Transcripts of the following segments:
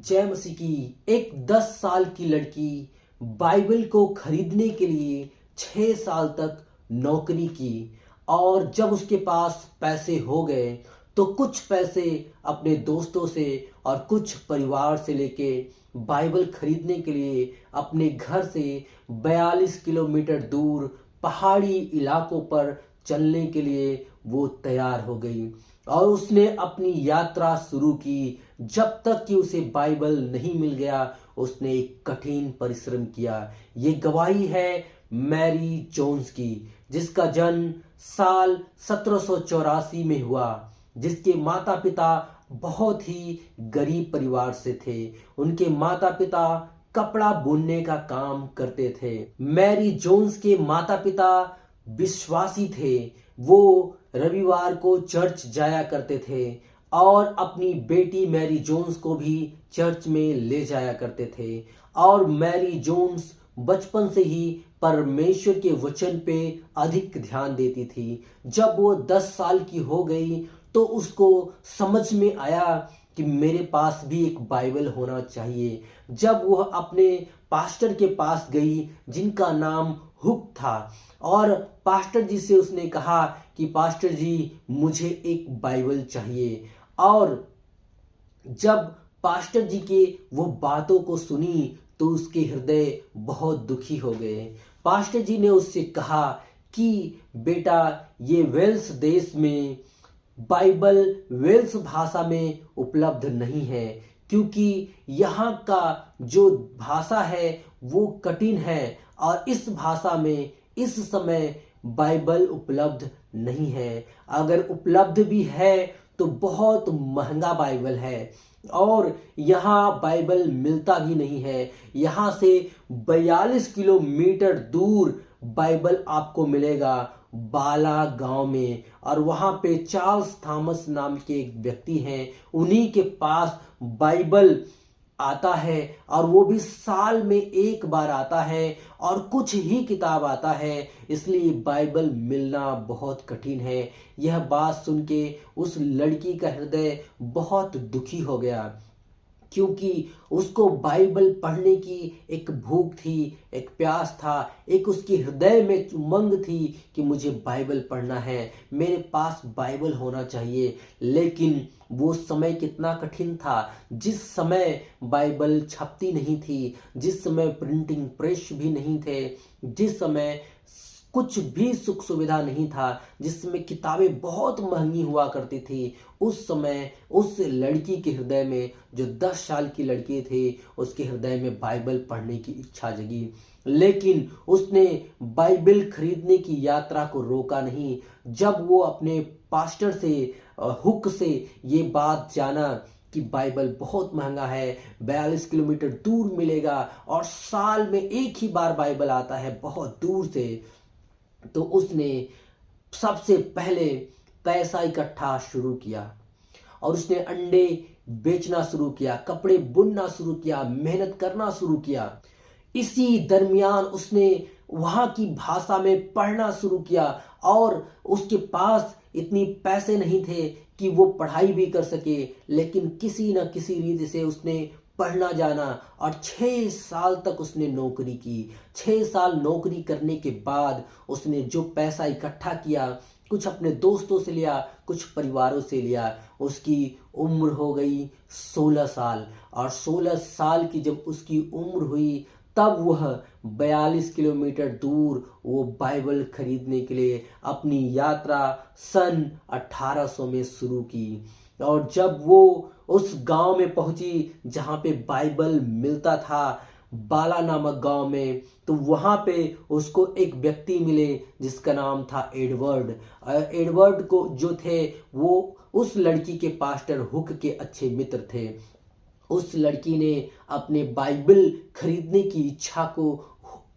जय मसीह की। एक 10 साल की लड़की बाइबल को खरीदने के लिए 6 साल तक नौकरी की और जब उसके पास पैसे हो गए तो कुछ पैसे अपने दोस्तों से और कुछ परिवार से लेके बाइबल खरीदने के लिए अपने घर से 42 किलोमीटर दूर पहाड़ी इलाकों पर चलने के लिए वो तैयार हो गई और उसने अपनी यात्रा शुरू की। जब तक कि उसे बाइबल नहीं मिल गया उसने एक कठिन परिश्रम किया। ये गवाही है मैरी जोन्स की, जिसका जन्म साल 1784 में हुआ, जिसके माता पिता बहुत ही गरीब परिवार से थे। उनके माता पिता कपड़ा बुनने का काम करते थे। मैरी जोन्स के माता पिता विश्वासी थे। वो रविवार को चर्च जाया करते थे और अपनी बेटी मैरी जोन्स को भी चर्च में ले जाया करते थे। और मैरी जोन्स बचपन से ही परमेश्वर के वचन पे अधिक ध्यान देती थी। जब वो 10 साल की हो गई तो उसको समझ में आया कि मेरे पास भी एक बाइबल होना चाहिए। जब वह अपने पास्टर के पास गई जिनका नाम हुक था और पास्टर जी से उसने कहा कि पास्टर जी मुझे एक बाइबल चाहिए। और जब पास्टर जी के वो बातों को सुनी तो उसके हृदय बहुत दुखी हो गए। पास्टर जी ने उससे कहा कि बेटा, ये वेल्स देश में बाइबल वेल्स भाषा में उपलब्ध नहीं है, क्योंकि यहाँ का जो भाषा है वो कठिन है और इस भाषा में इस समय बाइबल उपलब्ध नहीं है। अगर उपलब्ध भी है तो बहुत महंगा बाइबल है और यहाँ बाइबल मिलता भी नहीं है। यहाँ से 42 किलोमीटर दूर बाइबल आपको मिलेगा, बाला गांव में। और वहाँ पे चार्ल्स थॉमस नाम के एक व्यक्ति हैं, उन्हीं के पास बाइबल आता है और वो भी साल में एक बार आता है और कुछ ही किताब आता है, इसलिए बाइबल मिलना बहुत कठिन है। यह बात सुन के उस लड़की का हृदय बहुत दुखी हो गया, क्योंकि उसको बाइबल पढ़ने की एक भूख थी, एक प्यास था, एक उसके हृदय में उमंग थी कि मुझे बाइबल पढ़ना है, मेरे पास बाइबल होना चाहिए। लेकिन वो समय कितना कठिन था, जिस समय बाइबल छपती नहीं थी, जिस समय प्रिंटिंग प्रेस भी नहीं थे, जिस समय कुछ भी सुख सुविधा नहीं था, जिसमें किताबें बहुत महंगी हुआ करती थी, उस समय उस लड़की के हृदय में, जो 10 साल की लड़की थी, उसके हृदय में बाइबल पढ़ने की इच्छा जगी। लेकिन उसने बाइबल खरीदने की यात्रा को रोका नहीं। जब वो अपने पास्टर से हुक से ये बात जाना कि बाइबल बहुत महंगा है, 42 किलोमीटर दूर मिलेगा और साल में एक ही बार बाइबल आता है बहुत दूर से, तो उसने सबसे पहले पैसा इकट्ठा शुरू किया और उसने अंडे बेचना शुरू किया, कपड़े बुनना शुरू किया, मेहनत करना शुरू किया। इसी दरमियान उसने वहाँ की भाषा में पढ़ना शुरू किया और उसके पास इतनी पैसे नहीं थे कि वो पढ़ाई भी कर सके, लेकिन किसी न किसी रीति से उसने पढ़ना जाना और 6 साल तक उसने नौकरी की। 6 साल नौकरी करने के बाद उसने जो पैसा इकट्ठा किया, कुछ अपने दोस्तों से लिया, कुछ परिवारों से लिया। उसकी उम्र हो गई 16 साल और 16 साल की जब उसकी उम्र हुई तब वह 42 किलोमीटर दूर वो बाइबल खरीदने के लिए अपनी यात्रा सन 1800 में शुरू की। और जब वो उस गांव में पहुंची जहां पे बाइबल मिलता था, बाला नामक गांव में, तो वहां पे उसको एक व्यक्ति मिले जिसका नाम था एडवर्ड। एडवर्ड को जो थे वो उस लड़की के पास्टर हुक के अच्छे मित्र थे। उस लड़की ने अपने बाइबल खरीदने की इच्छा को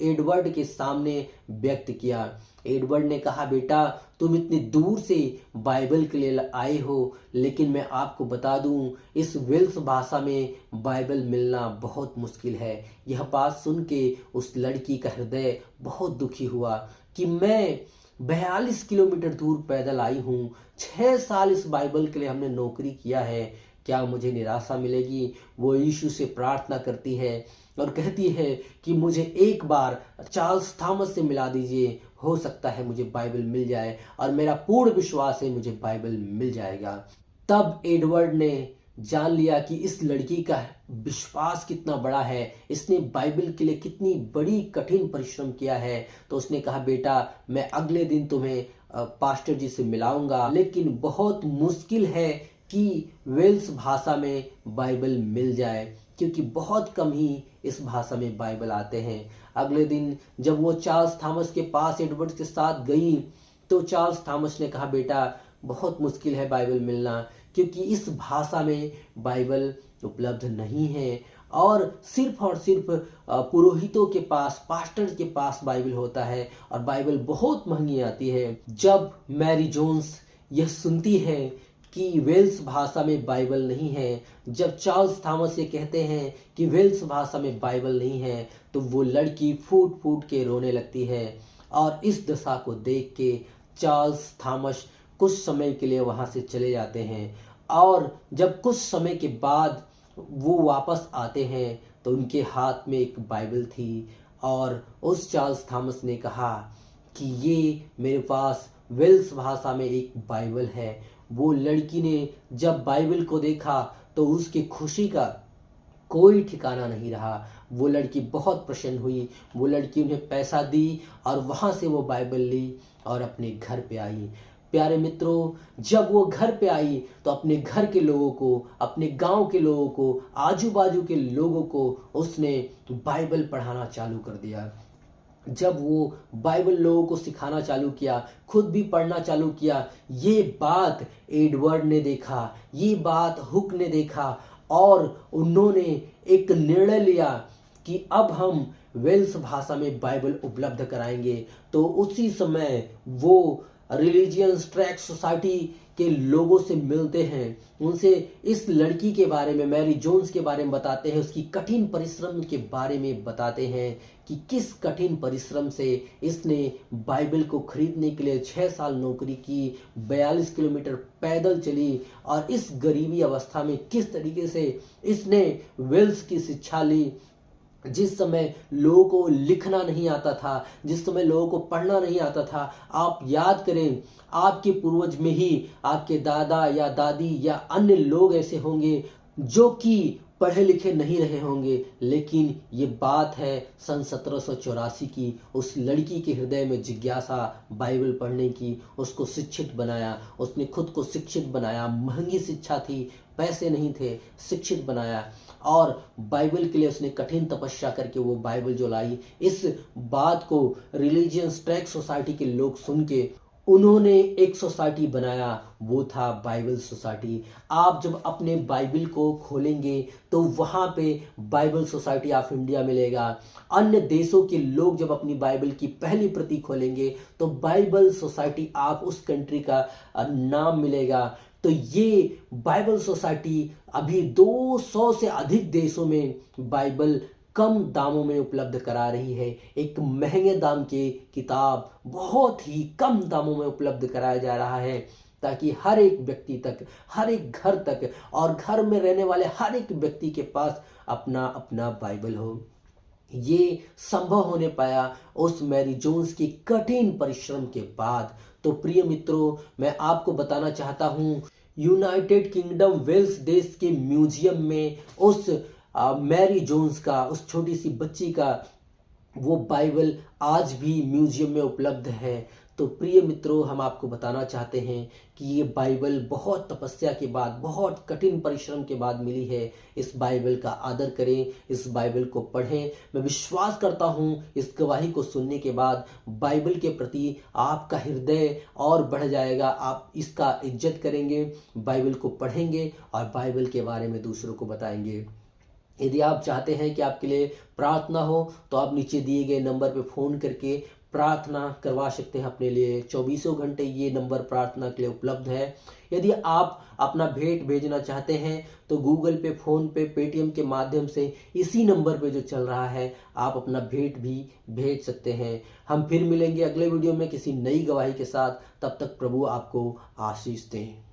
एडवर्ड के सामने व्यक्त किया। एडवर्ड ने कहा, बेटा, तुम इतनी दूर से बाइबल के लिए आए हो, लेकिन मैं आपको बता दूं, इस वेल्स भाषा में बाइबल मिलना बहुत मुश्किल है। यह बात सुन के उस लड़की का हृदय बहुत दुखी हुआ कि मैं 42 किलोमीटर दूर पैदल आई हूँ, 6 साल इस बाइबल के लिए हमने नौकरी किया है, क्या मुझे निराशा मिलेगी? वो यीशु से प्रार्थना करती है और कहती है कि मुझे एक बार चार्ल्स थॉमस से मिला दीजिए, हो सकता है मुझे बाइबल मिल जाए, और मेरा पूर्ण विश्वास है मुझे बाइबल मिल जाएगा। तब एडवर्ड ने जान लिया कि इस लड़की का विश्वास कितना बड़ा है, इसने बाइबल के लिए कितनी बड़ी कठिन परिश्रम किया है। तो उसने कहा, बेटा मैं अगले दिन तुम्हें पास्टर जी से मिलाऊंगा, लेकिन बहुत मुश्किल है कि वेल्स भाषा में बाइबल मिल जाए, क्योंकि बहुत कम ही इस भाषा में बाइबल आते हैं। अगले दिन जब वो चार्ल्स थॉमस के पास एडवर्ड के साथ गई, तो चार्ल्स थॉमस ने कहा, बेटा बहुत मुश्किल है बाइबल मिलना, क्योंकि इस भाषा में बाइबल उपलब्ध नहीं है, और सिर्फ पुरोहितों के पास, पास्टर के पास बाइबल होता है, और बाइबल बहुत महंगी आती है। जब मैरी जोन्स यह सुनती है कि वेल्स भाषा में बाइबल नहीं है, जब चार्ल्स थॉमस ये कहते हैं कि वेल्स भाषा में बाइबल नहीं है, तो वो लड़की फूट फूट के रोने लगती है। और इस दशा को देख के चार्ल्स थॉमस कुछ समय के लिए वहाँ से चले जाते हैं, और जब कुछ समय के बाद वो वापस आते हैं तो उनके हाथ में एक बाइबल थी, और उस चार्ल्स थॉमस ने कहा कि ये मेरे पास वेल्स भाषा में एक बाइबल है। वो लड़की ने जब बाइबल को देखा तो उसकी खुशी का कोई ठिकाना नहीं रहा। वो लड़की बहुत प्रसन्न हुई, वो लड़की उन्हें पैसा दी, और वहाँ से वो बाइबल ली और अपने घर पे आई। प्यारे मित्रों, जब वो घर पे आई तो अपने घर के लोगों को, अपने गांव के लोगों को, आजू बाजू के लोगों को उसने बाइबल पढ़ाना चालू कर दिया। जब वो बाइबल लोगों को सिखाना चालू किया, खुद भी पढ़ना चालू किया, ये बात एडवर्ड ने देखा, ये बात हुक ने देखा, और उन्होंने एक निर्णय लिया कि अब हम वेल्स भाषा में बाइबल उपलब्ध कराएंगे। तो उसी समय वो रिलीजियस ट्रैक्ट सोसाइटी के लोगों से मिलते हैं, उनसे इस लड़की के बारे में, मैरी जोन्स के बारे में बताते हैं, उसकी कठिन परिश्रम के बारे में बताते हैं कि किस कठिन परिश्रम से इसने बाइबल को खरीदने के लिए 6 साल नौकरी की, 42 किलोमीटर पैदल चली, और इस गरीबी अवस्था में किस तरीके से इसने वेल्स की शिक्षा ली। जिस समय लोगों को लिखना नहीं आता था, जिस समय लोगों को पढ़ना नहीं आता था, आप याद करें आपके पूर्वज में ही आपके दादा या दादी या अन्य लोग ऐसे होंगे जो कि पढ़े लिखे नहीं रहे होंगे, लेकिन ये बात है सन 1784 की। उस लड़की के हृदय में जिज्ञासा बाइबल पढ़ने की, उसको शिक्षित बनाया, उसने खुद को शिक्षित बनाया। महंगी शिक्षा थी, पैसे नहीं थे, शिक्षित बनाया, और बाइबल के लिए उसने कठिन तपस्या करके वो बाइबल जो लाई। इस बात को रिलीजियस ट्रैक्ट सोसाइटी के लोग सुन के उन्होंने एक सोसाइटी बनाया, वो था बाइबल सोसाइटी। आप जब अपने बाइबल को खोलेंगे तो वहाँ पे बाइबल सोसाइटी ऑफ इंडिया मिलेगा। अन्य देशों के लोग जब अपनी बाइबल की पहली प्रति खोलेंगे तो बाइबल सोसाइटी ऑफ उस कंट्री का नाम मिलेगा। तो ये बाइबल सोसाइटी अभी 200 से अधिक देशों में बाइबल कम दामों में उपलब्ध करा रही है। एक महंगे दाम के किताब बहुत ही कम दामों में उपलब्ध कराया जा रहा है, ताकि हर एक व्यक्ति तक, हर एक घर तक, और घर में रहने वाले हर एक व्यक्ति के पास अपना अपना बाइबल हो। ये संभव होने पाया उस मैरी जोन्स की कठिन परिश्रम के बाद। तो प्रिय मित्रों, मैं आपको बताना चाहता हूँ, यूनाइटेड किंगडम वेल्स देश के म्यूजियम में उस मैरी जोन्स का, उस छोटी सी बच्ची का वो बाइबल आज भी म्यूजियम में उपलब्ध है। तो प्रिय मित्रों, हम आपको बताना चाहते हैं कि ये बाइबल बहुत तपस्या के बाद, बहुत कठिन परिश्रम के बाद मिली है। इस बाइबल का आदर करें, इस बाइबल को पढ़ें। मैं विश्वास करता हूँ इस गवाही को सुनने के बाद बाइबल के प्रति आपका हृदय और बढ़ जाएगा। आप इसका इज्जत करेंगे, बाइबल को पढ़ेंगे और बाइबल के बारे में दूसरों को बताएंगे। यदि आप चाहते हैं कि आपके लिए प्रार्थना हो तो आप नीचे दिए गए नंबर पर फ़ोन करके प्रार्थना करवा सकते हैं अपने लिए। 24 घंटे ये नंबर प्रार्थना के लिए उपलब्ध है। यदि आप अपना भेंट भेजना चाहते हैं तो गूगल पे, फ़ोन पे, पेटीएम के माध्यम से इसी नंबर पे जो चल रहा है आप अपना भेंट भी भेज सकते हैं। हम फिर मिलेंगे अगले वीडियो में किसी नई गवाही के साथ। तब तक प्रभु आपको आशीष दें।